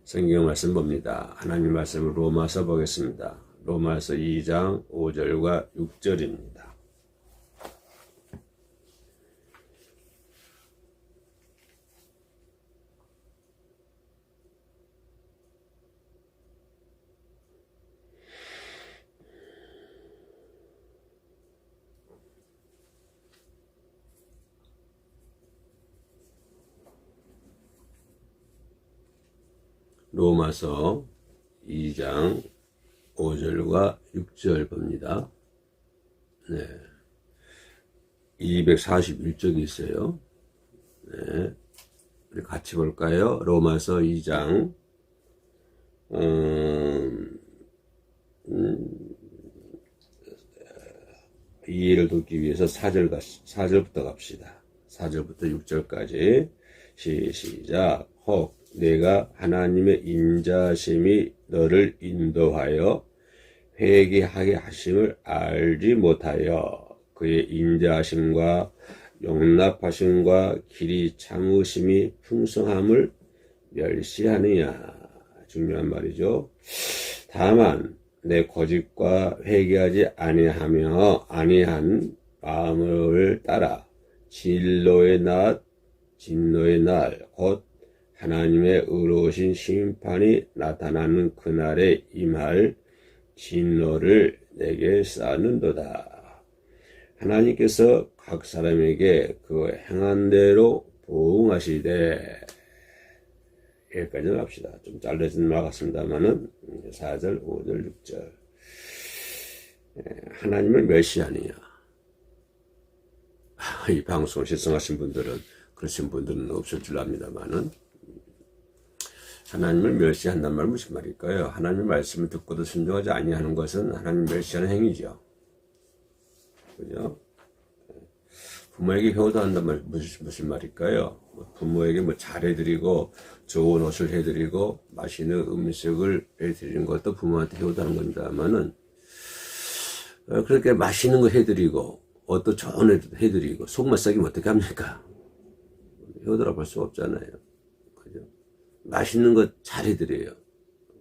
성경 말씀 봅니다. 하나님 말씀을 로마서 보겠습니다. 로마서 2장 5절과 6절입니다. 로마서 2장 5절과 6절 봅니다. 네. 241쪽이 있어요. 네. 우리 같이 볼까요? 로마서 2장, 이해를 돕기 위해서 4절부터 갑시다. 4절부터 6절까지. 시작. 혹 내가 하나님의 인자심이 너를 인도하여 회개하게 하심을 알지 못하여 그의 인자하심과 용납하심과 길이 참으심이 풍성함을 멸시하느냐. 중요한 말이죠. 다만 내 거짓과 회개하지 아니한 마음을 따라 진노의 날 곧 하나님의 의로우신 심판이 나타나는 그날에 임할 진노를 내게 쌓는도다. 하나님께서 각 사람에게 그 행한 대로 보응하시되. 여기까지 합시다. 좀 잘라진 말 같습니다만은 4절, 5절, 6절. 하나님을 멸시하느냐. 이 방송을 시청하신 분들은, 그러신 분들은 없을 줄 압니다만은, 하나님을 멸시한단 말은 무슨 말일까요? 하나님의 말씀을 듣고도 순종하지 아니하는 것은 하나님을 멸시하는 행위죠. 그죠? 부모에게 효도한단 말 무슨 말일까요? 부모에게 뭐 잘해드리고 좋은 옷을 해드리고 맛있는 음식을 해드리는 것도 부모한테 효도하는 겁니다만은, 그렇게 맛있는 거 해드리고 옷도 좋은 옷 해드리고 속만 썩이면 어떻게 합니까? 효도라고 할 수 없잖아요. 그죠? 맛있는 거 잘 해드려요.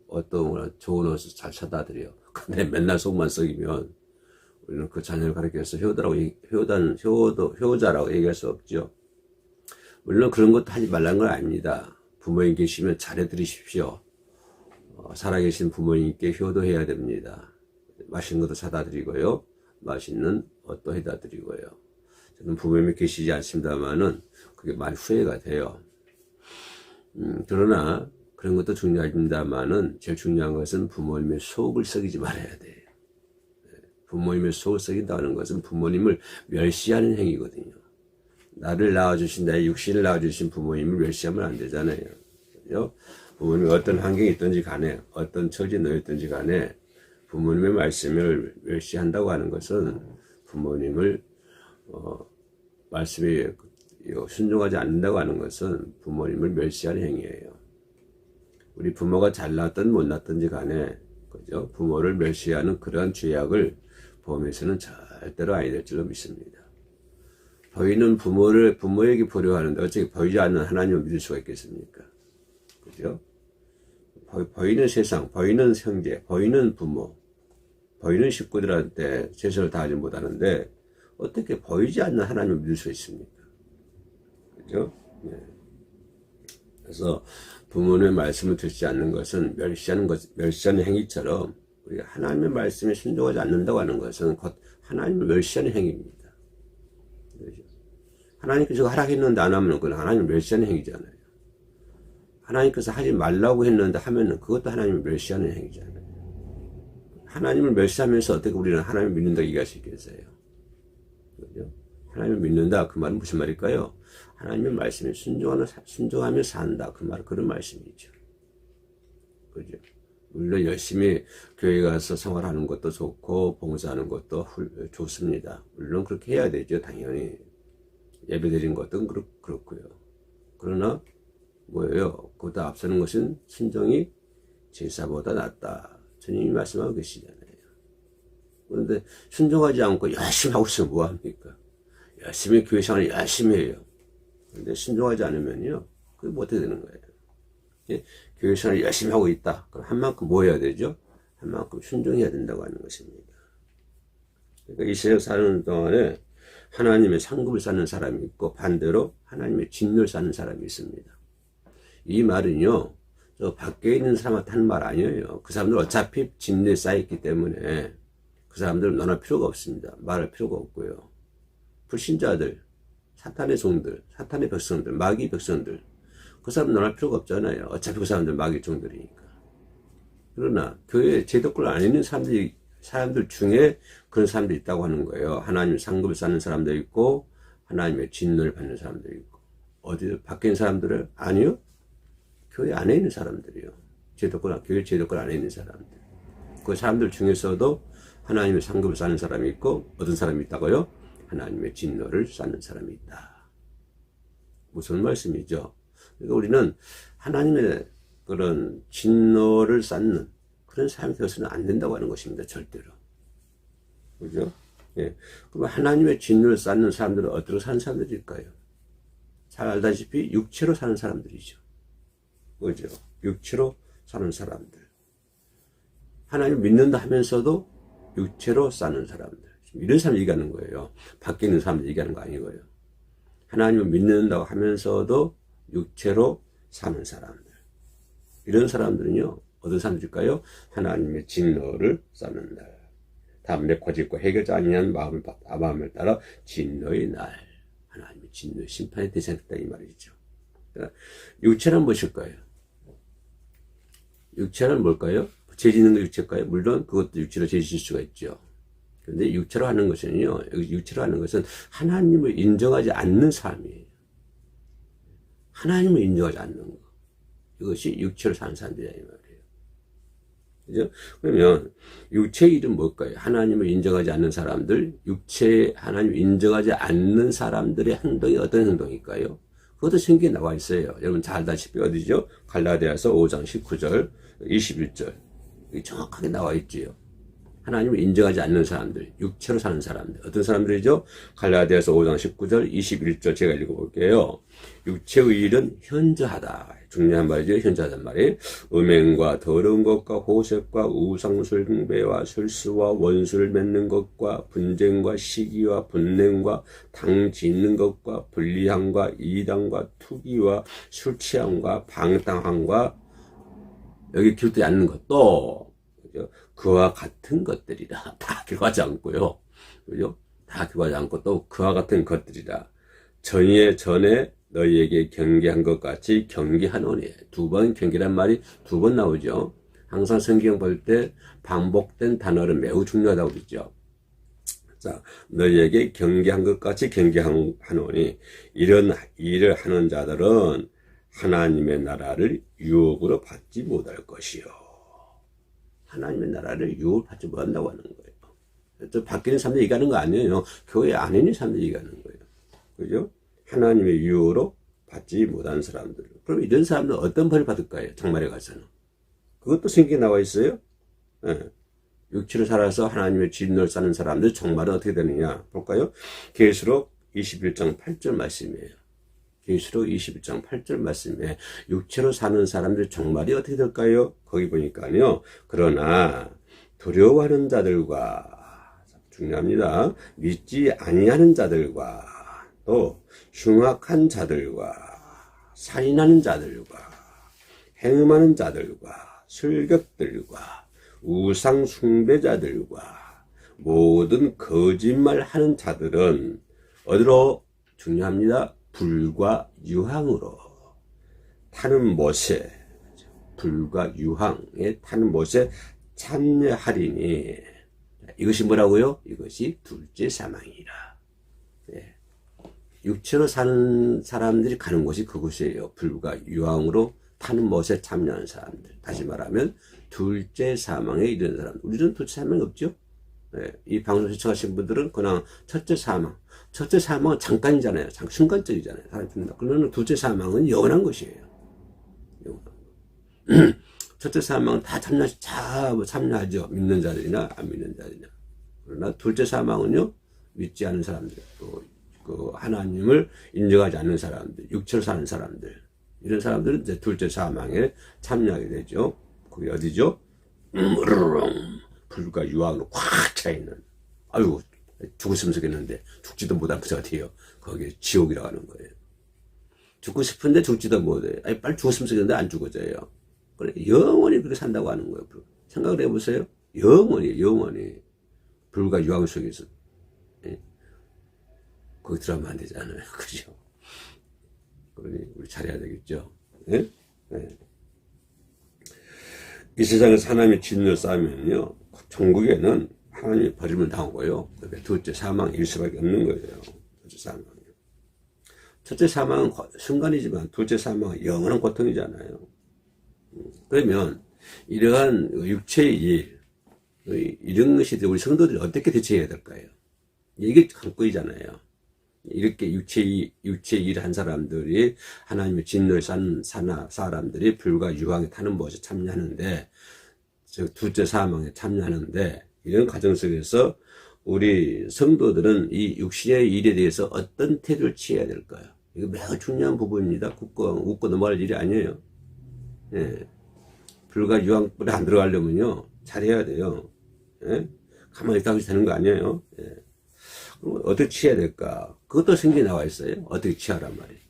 어떤 좋은 옷을 잘 사다 드려요. 근데 맨날 속만 썩이면 우리는 그 자녀를 가르쳐서 효자라고 얘기할 수 없죠. 물론 그런 것도 하지 말라는 건 아닙니다. 부모님 계시면 잘해드리십시오. 살아계신 부모님께 효도해야 됩니다. 맛있는 것도 사다 드리고요. 맛있는 옷도 해다 드리고요. 저는 부모님이 계시지 않습니다만은 그게 많이 후회가 돼요. 그러나 그런 것도 중요합니다만은 제일 중요한 것은 부모님의 속을 썩이지 말아야 돼요. 부모님의 속을 썩인다는 것은 부모님을 멸시하는 행위거든요. 나를 낳아주신, 나의 육신을 낳아주신 부모님을 멸시하면 안 되잖아요. 그죠? 부모님이 어떤 환경에 있든지 간에, 어떤 처지에 놓였든지 간에 부모님의 말씀을 멸시한다고 하는 것은 부모님을, 말씀에 순종하지 않는다고 하는 것은 부모님을 멸시하는 행위예요. 우리 부모가 잘 낳았든 못 낳았든지 간에, 그죠? 부모를 멸시하는 그러한 죄악을 보험에서는 절대로 아니 될 줄로 믿습니다. 보이는 부모에게 보려 하는데 어떻게 보이지 않는 하나님을 믿을 수가 있겠습니까? 그죠? 보이는 세상, 보이는 형제, 보이는 부모, 보이는 식구들한테 최선을 다하지 못하는데 어떻게 보이지 않는 하나님을 믿을 수 있습니까? 그죠? 네. 그래서 부모님의 말씀을 듣지 않는 것은 멸시하는 행위처럼 우리가 하나님의 말씀에 순종하지 않는다고 하는 것은 곧 하나님을 멸시하는 행위입니다. 그렇죠? 하나님께서 허락했는데 안 하면 그건 하나님을 멸시하는 행위잖아요. 하나님께서 하지 말라고 했는데 하면은 그것도 하나님을 멸시하는 행위잖아요. 하나님을 멸시하면서 어떻게 우리는 하나님을 믿는다고 얘기할 수 있겠어요? 그렇죠? 하나님을 믿는다. 그 말은 무슨 말일까요? 하나님의 말씀에 순종하며 산다. 그 말, 그런 말씀이죠. 그죠? 물론 열심히 교회 가서 생활하는 것도 좋고, 봉사하는 것도 좋습니다. 물론 그렇게 해야 되죠. 당연히. 예배 드린 것도 그렇고요. 그러나, 뭐예요? 그보다 앞서는 것은 순종이 제사보다 낫다. 주님이 말씀하고 계시잖아요. 그런데 순종하지 않고 열심히 하고 있으면 뭐합니까? 열심히 교회 생활을 열심히 해요. 근데 순종하지 않으면요, 그게 뭐 어떻게 되는 거예요? 예? 교회 생활을 열심히 하고 있다. 그럼 한 만큼 뭐 해야 되죠? 한 만큼 순종해야 된다고 하는 것입니다. 그러니까 이 세상 사는 동안에 하나님의 상급을 쌓는 사람이 있고 반대로 하나님의 진노를 쌓는 사람이 있습니다. 이 말은요, 저 밖에 있는 사람한테 하는 말 아니에요. 그 사람들 어차피 진노에 쌓였기 때문에 그 사람들은 논할 필요가 없습니다. 말할 필요가 없고요. 불신자들, 사탄의 종들, 사탄의 백성들, 마귀 백성들, 그 사람 논할 필요가 없잖아요. 어차피 그 사람들 마귀 종들이니까. 그러나 교회에 제도권 안 있는 사람들 중에 그런 사람들이 있다고 하는 거예요. 하나님의 상급을 쌓는 사람도 있고 하나님의 진노를 받는 사람도 있고. 어디 밖에 있는 사람들은 아니요. 교회 안에 있는 사람들이요. 교회 제도권 안에 있는 사람들. 그 사람들 중에서도 하나님의 상급을 쌓는 사람이 있고 어떤 사람이 있다고요? 하나님의 진노를 쌓는 사람이 있다. 무슨 말씀이죠? 그러니까 우리는 하나님의 그런 진노를 쌓는 그런 삶이 되어서는 안 된다고 하는 것입니다. 절대로. 그죠? 예. 그럼 하나님의 진노를 쌓는 사람들은 어떻게 사는 사람들일까요? 잘 알다시피 육체로 사는 사람들이죠. 그죠? 육체로 사는 사람들. 하나님 믿는다 하면서도 육체로 사는 사람들. 이런 사람 얘기하는 거예요. 밖에 있는 사람들 얘기하는 거 아니고요. 하나님을 믿는다고 하면서도 육체로 사는 사람들. 이런 사람들은요, 어떤 사람들일까요? 하나님의 진노를 쌓는다. 담대 고집과 해결자 아니냐는 마음을 따라 진노의 날. 하나님의 진노의 심판의 대상이다 이 말이죠. 그러니까 육체란 무엇일까요? 육체란 뭘까요? 죄 짓는 거 육체일까요? 물론 그것도 육체로 죄 지을 수가 있죠. 그런데 육체로 하는 것은요, 육체로 하는 것은 하나님을 인정하지 않는 삶이에요. 하나님을 인정하지 않는 거. 이것이 육체로 사는 사람들이야, 이 말이에요. 그죠? 그러면, 육체의 일은 뭘까요? 하나님을 인정하지 않는 사람들, 하나님을 인정하지 않는 사람들의 행동이 어떤 행동일까요? 그것도 성경에 나와 있어요. 여러분 잘 알다시피 어디죠? 갈라디아서 5장 19절, 21절. 정확하게 나와 있지요. 하나님을 인정하지 않는 사람들, 육체로 사는 사람들. 어떤 사람들이죠? 갈라디아서 5장 19절, 21절 제가 읽어볼게요. 육체의 일은 현저하다. 중요한 말이죠. 현저하단 말이에요. 음행과 더러운 것과 호색과 우상숭배와 술수와 원수를 맺는 것과 분쟁과 시기와 분냄과 당 짓는 것과 불리함과 이단과 투기와 술취함과 방탕함과 여기 기록되지 않는 것도 그죠? 그와 같은 것들이라. 다 기록하지 않고요. 그죠? 다 기록하지 않고 또 그와 같은 것들이라. 전에 너희에게 경계한 것 같이 경계하노니. 두 번 경계란 말이 두 번 나오죠. 항상 성경 볼 때 반복된 단어는 매우 중요하다고 그러죠. 자, 너희에게 경계한 것 같이 경계하노니 이런 일을 하는 자들은 하나님의 나라를 유혹으로 받지 못할 것이요. 하나님의 나라를 유혹을 받지 못한다고 하는 거예요. 또 밖에 있는 사람들이 얘기하는 거 아니에요. 교회 안에 있는 사람들이 얘기하는 거예요. 그죠? 하나님의 유혹으로 받지 못한 사람들. 그럼 이런 사람들은 어떤 벌을 받을까요? 장말에 가서는. 그것도 성경에 나와 있어요. 예. 육체로 살아서 하나님의 진노를 쌓는 사람들 정말은 어떻게 되느냐 볼까요? 계시록 21장 8절 말씀이에요. 계시록 21장 8절 말씀에 육체로 사는 사람들 정말이 어떻게 될까요? 거기 보니까요. 그러나 두려워하는 자들과 중요합니다. 믿지 아니하는 자들과 또 흉악한 자들과 살인하는 자들과 행음하는 자들과 술객들과 우상 숭배자들과 모든 거짓말하는 자들은 어디로 중요합니다. 불과 유황으로 타는 못에 불과 유황에 타는 못에 참여하리니 이것이 뭐라고요? 이것이 둘째 사망이라. 예. 육체로 사는 사람들이 가는 곳이 그곳이에요. 불과 유황으로 타는 못에 참여하는 사람들. 다시 말하면 둘째 사망에 이르는 사람들. 우리는 둘째 사망이 없죠. 예. 이 방송 시청하신 분들은 그냥 첫째 사망. 첫째 사망은 잠깐이잖아요. 순간적이잖아요. 사람이 죽는다. 그러면 둘째 사망은 영원한 것이에요. 첫째 사망은 다 참여하죠. 믿는 자들이나 안 믿는 자들이나. 그러나 둘째 사망은요, 믿지 않는 사람들, 또 그 하나님을 인정하지 않는 사람들, 육체로 사는 사람들, 이런 사람들은 이제 둘째 사망에 참여하게 되죠. 그게 어디죠? 으르렁 불과 유황으로 꽉 차있는, 아유 죽었으면 좋겠는데 죽지도 못한 그 어디에요? 거기에 지옥이라고 하는 거예요. 죽고 싶은데 죽지도 못해. 아니 빨리 죽었으면 좋겠는데 안 죽어져요. 그래 영원히 그렇게 산다고 하는 거예요. 생각을 해보세요. 영원히 불과 유황 속에서. 예? 거기 들어가면 안 되잖아요. 그죠? 그러니 우리 잘해야 되겠죠. 예? 예. 이 세상에서 하나님의 진노를 쌓으면요, 천국에는 하나님이 버림을 당하고요. 그러니까 둘째 사망이 일 수밖에 없는 거예요. 둘째 사망. 첫째 사망은 순간이지만 둘째 사망은 영원한 고통이잖아요. 그러면 이러한 육체의 일, 이런 것이 우리 성도들이 어떻게 대처해야 될까요? 이게 관건이잖아요. 이렇게 육체의 일을 한 사람들이 하나님의 진노를 쌓는 사람들이 불과 유황에 타는 것에 참여하는데, 즉 둘째 사망에 참여하는데, 이런 과정 속에서 우리 성도들은 이 육신의 일에 대해서 어떤 태도를 취해야 될까요? 이거 매우 중요한 부분입니다. 웃고 넘어갈 일이 아니에요. 예. 불과 유황불에 안 들어가려면요 잘해야 돼요. 예? 가만히 있다고 되는 거 아니에요. 예. 그럼 어떻게 취해야 될까? 그것도 성경에 나와 있어요. 어떻게 취하란 말이에요.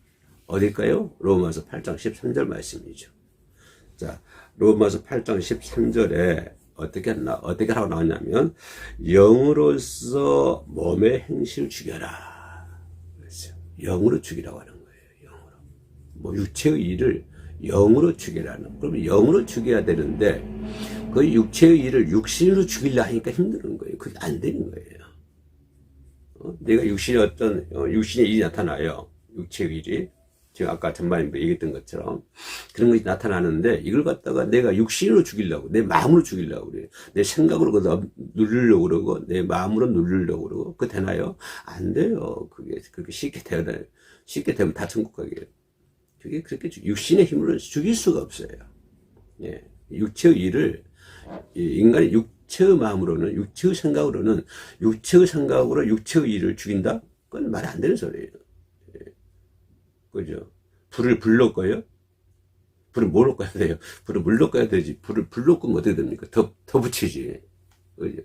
어딜까요? 로마서 8장 13절 말씀이죠. 자, 로마서 8장 13절에 어떻게 하라고 나왔냐면, 영으로서 몸의 행실을 죽여라. 그랬어요. 영으로 죽이라고 하는 거예요. 영으로. 뭐 육체의 일을 영으로 죽이라는. 그러면 영으로 죽여야 되는데, 그 육체의 일을 육신으로 죽이려 하니까 힘든 거예요. 그게 안 되는 거예요. 내가 육신의 일이 나타나요. 육체의 일이. 지금 아까 전반에 얘기했던 것처럼. 그런 것이 나타나는데, 이걸 갖다가 내가 육신으로 죽이려고, 내 마음으로 죽이려고 그래요. 내 생각으로 누르려고 그러고, 내 마음으로 누르려고 그러고, 그거 되나요? 안 돼요. 그게 그렇게 쉽게 되면 다 천국 가게요. 그게 그렇게 육신의 힘으로 죽일 수가 없어요. 예. 육체의 일을, 인간의 육체의 마음으로는, 육체의 생각으로 육체의 일을 죽인다? 그건 말이 안 되는 소리예요. 예. 그죠? 불을 불러 꺼요? 불을 뭘로 꺼야 돼요? 불을 물로 꺼야 되지. 불을 불로 끄면 어떻게 됩니까? 더 붙이지. 그죠?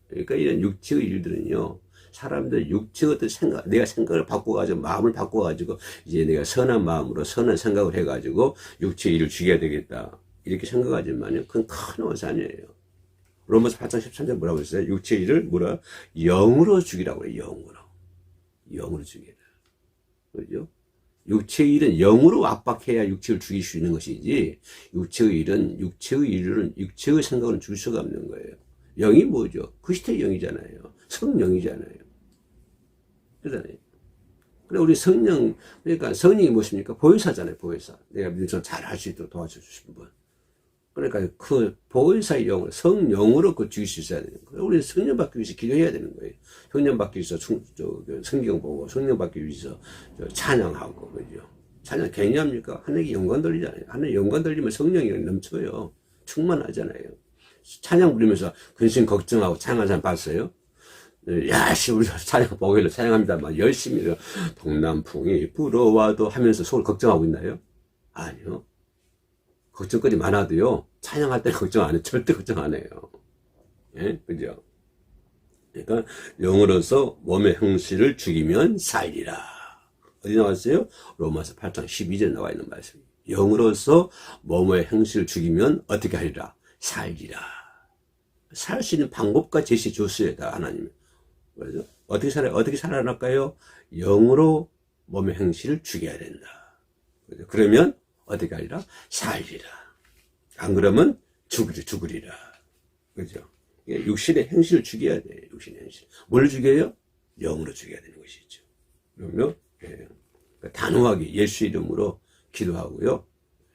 그러니까 이런 육체의 일들은요, 사람들 육체의 어떤 생각, 내가 생각을 바꿔가지고, 마음을 바꿔가지고, 이제 내가 선한 마음으로 선한 생각을 해가지고, 육체의 일을 죽여야 되겠다. 이렇게 생각하지만요, 그건 큰 오산이에요. 로마서 8장 13절 뭐라고 했어요? 육체의 일을 영으로 죽이라고 해요. 영으로 죽이라. 그죠? 육체의 일은 영으로 압박해야 육체를 죽일 수 있는 것이지, 육체의 일은 육체의 생각으로는 죽일 수가 없는 거예요. 영이 뭐죠? 그리스도의 영이잖아요. 성령이잖아요. 그러잖아요. 그래, 우리 그러니까 성령이 무엇입니까? 보혜사잖아요, 보혜사. 내가 믿음처럼 잘 할 수 있도록 도와주신 분. 그러니까 그 보혜사의 영을 성령으로 죽일 수 있어야 되는 거예요. 우리 성령 받기 위해서 기도해야 되는 거예요. 성령 받기 위해서 성경 보고, 성령 받기 위해서 찬양하고, 그죠? 찬양 괜히 합니까? 하나님께 영광 돌리잖아요. 하나님 영광 돌리면 성령이 넘쳐요. 충만하잖아요. 찬양 부르면서 근심 걱정하고 찬양하는 사람 봤어요? 야, 우리 찬양 보길래 찬양합니다만 열심히 동남풍이 불어와도 하면서 속을 걱정하고 있나요? 아니요. 걱정거리 많아도요, 찬양할 때는 걱정 안 해요. 절대 걱정 안 해요. 예? 그죠? 그러니까, 영으로서 몸의 형실을 죽이면 살리라. 어디 나왔어요? 로마서 8장 12절에 나와 있는 말씀. 영으로서 몸의 형실을 죽이면 어떻게 하리라? 살리라. 살 수 있는 방법과 제시 줬어요, 다 하나님. 그래서 어떻게 살아날까요? 영으로 몸의 형실을 죽여야 된다. 그러면 어떻게 하리라? 살리라. 안 그러면 죽으리라. 그죠? 육신의 행실을 죽여야 돼요. 육신의 행실. 뭘 죽여요? 영으로 죽여야 되는 것이죠. 그러면 단호하게 예수 이름으로 기도하고요.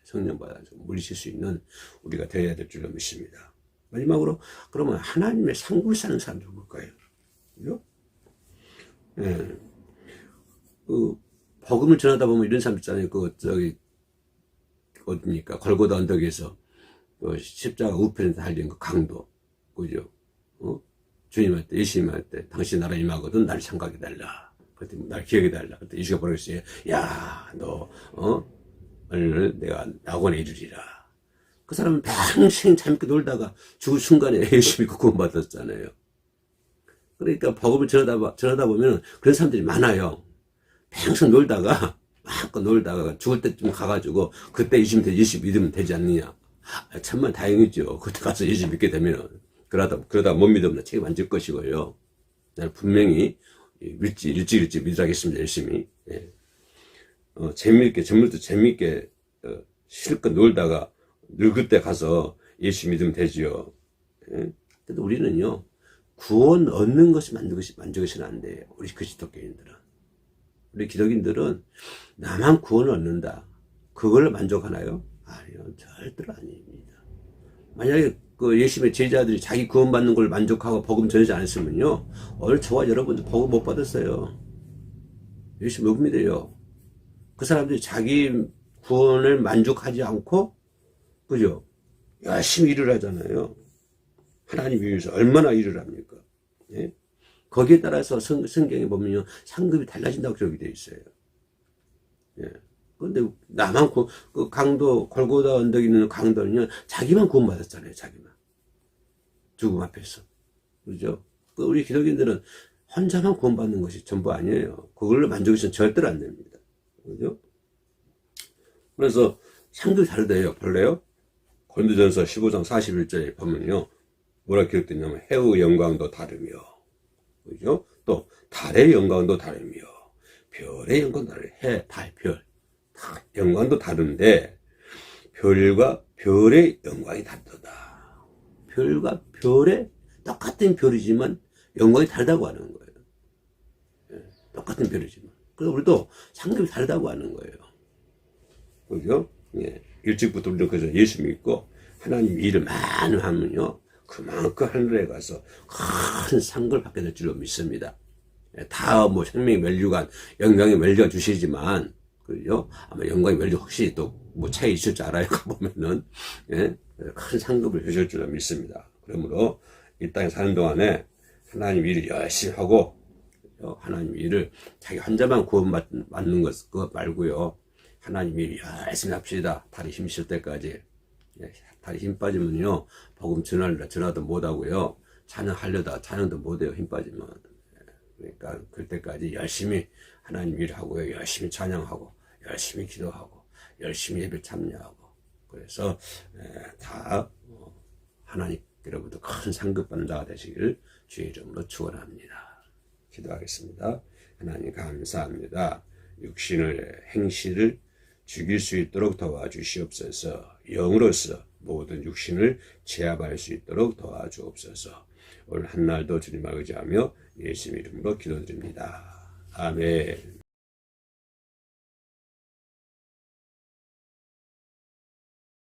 성령 받아서 물리칠 수 있는 우리가 되어야 될 줄로 믿습니다. 마지막으로 그러면 하나님의 상급을 사는 사람들 뭘까요? 그죠? 예. 복음을 전하다 보면 이런 사람 있잖아요. 어딥니까? 골고다 언덕에서 십자가 우편에 달린 그 강도. 그죠? 주님한테, 예수님한테, 당신 나라 임하거든, 날 생각해달라. 그때 날 기억해달라. 그때 예수가 뭐라고 했어요? 야, 너, 오늘 내가 낙원에 이르리라. 그 사람은 평생 재밌게 놀다가 죽을 순간에 예수 믿고 구원받았잖아요. 그러니까 복음을 전하다 보면 그런 사람들이 많아요. 평생 놀다가 마음껏 놀다가 죽을 때쯤 가가지고 그때 예수 믿으면 되지 않느냐. 참만 다행이죠. 그때 가서 예수 믿게 되면 그러다 못 믿으면 책임 안 질 것이고요. 나는 분명히 일찍 믿으라겠습니다. 열심히. 예. 재미있게 실컷 놀다가 늙을 때 가서 예수 믿으면 되지요. 예? 근데 우리는요, 구원 얻는 것이 만족이시는 안 돼요. 우리 그리스도교인들은. 우리 기독인들은 나만 구원을 얻는다. 그걸로 만족하나요? 아니요, 절대로 아닙니다. 만약에 그 예수님의 제자들이 자기 구원받는 걸 만족하고 복음 전하지 않았으면요, 오늘 저와 여러분들 복음 못 받았어요. 예수 못 믿어요. 그 사람들이 자기 구원을 만족하지 않고, 그죠? 열심히 일을 하잖아요. 하나님 위해서 얼마나 일을 합니까? 예? 거기에 따라서 성경에 보면요, 상급이 달라진다고 기록이 되어 있어요. 예. 근데 나만 그 강도, 골고다 언덕에 있는 강도는요, 자기만 구원받았잖아요, 자기만. 죽음 앞에서. 그죠? 우리 기독인들은 혼자만 구원받는 것이 전부 아니에요. 그걸로 만족해서는 절대로 안 됩니다. 그죠? 그래서 상급이 다르대요. 볼래요? 고린도전서 15장 41절에 보면요, 뭐라 기록되냐면, 해의 영광도 다르며, 그죠? 또, 달의 영광도 다르며, 별의 영광도 다르며, 해, 달, 별. 다 영광도 다른데, 별과 별의 영광이 다르다. 별과 별의 똑같은 별이지만, 영광이 다르다고 하는 거예요. 예, 똑같은 별이지만. 그래서 우리도 상급이 다르다고 하는 거예요. 그죠? 예. 일찍부터 우리는 그래서 예수 믿고 하나님 일을 많이 하면요, 그만큼 하늘에 가서 큰 상급을 받게 될 줄로 믿습니다. 예. 다 뭐 생명의 면류관, 영광의 면류관 주시지만, 그죠? 아마 영광의 면류 혹시 또 뭐 차이 있을 줄 알아요. 보면은, 예. 큰 상급을 주실 줄로 믿습니다. 그러므로 이 땅에 사는 동안에 하나님 일을 열심히 하고, 하나님 일을 자기 혼자만 구원받는 그거 말고요. 하나님 일 열심히 합시다. 다리 힘 쉴 때까지. 다리 힘 빠지면요, 복음 전화도 못하고요. 찬양하려다 찬양도 못해요. 힘 빠지면. 그러니까 그때까지 열심히 하나님 일하고요. 열심히 찬양하고, 열심히 기도하고, 열심히 예배 참여하고. 그래서 다 하나님께로부터 큰 상급 받는 자가 되시기를 주의 이름으로 축원합니다. 기도하겠습니다. 하나님 감사합니다. 육신의 행실을 죽일 수 있도록 도와주시옵소서. 영으로서 모든 육신을 제압할 수 있도록 도와주옵소서. 오늘 한날도 주님을 의지하며 예수님 이름으로 기도드립니다. 아멘.